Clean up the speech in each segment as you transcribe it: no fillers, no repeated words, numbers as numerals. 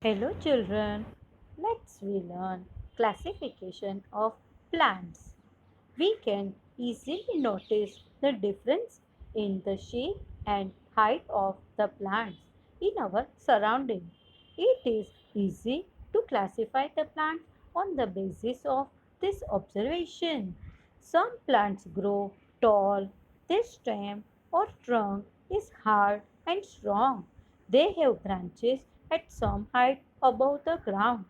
Hello children, let's we learn classification of plants. We can easily notice the difference in the shape and height of the plants in our surrounding. It is easy to classify the plants on the basis of this observation. Some plants grow tall, their stem or trunk is hard and strong. They have branches at some height above the ground.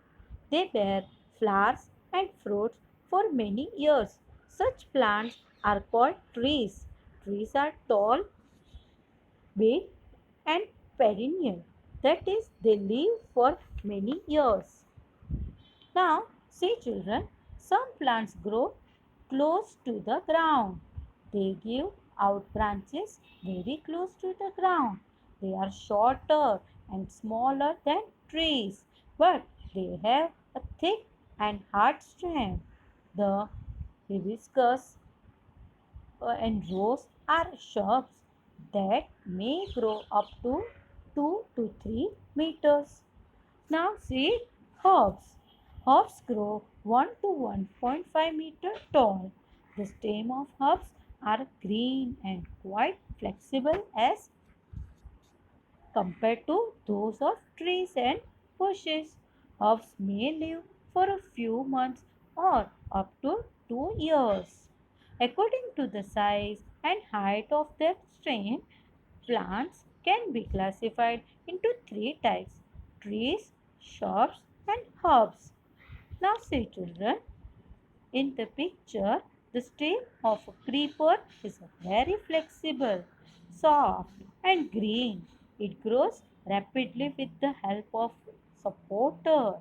They bear flowers and fruits for many years. Such plants are called trees. Trees are tall, big, and perennial. That is, they live for many years. Now, see children, some plants grow close to the ground. They give out branches very close to the ground. They are shorter and smaller than trees, but they have a thick and hard stem. The hibiscus and rose are shrubs that may grow up to 2 to 3 meters. Now see herbs. Herbs grow 1 to 1.5 meter tall. The stem of herbs are green and quite flexible as compared to those of trees and bushes. Herbs may live for a few months or up to 2 years. According to the size and height of their stem, plants can be classified into three types: trees, shrubs, and herbs. Now, see, children, in the picture, the stem of a creeper is very flexible, soft, and green. It grows rapidly with the help of supporter.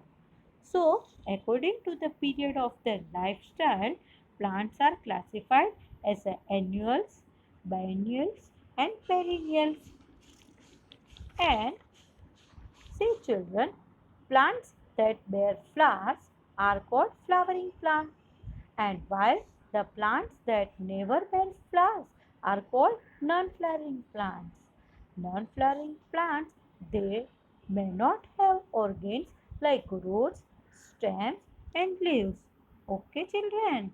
So, according to the period of their lifestyle, plants are classified as annuals, biennials, and perennials. And see children, plants that bear flowers are called flowering plants, and while the plants that never bear flowers are called non-flowering plants. Non-flowering plants, they may not have organs like roots, stems, and leaves. Okay children?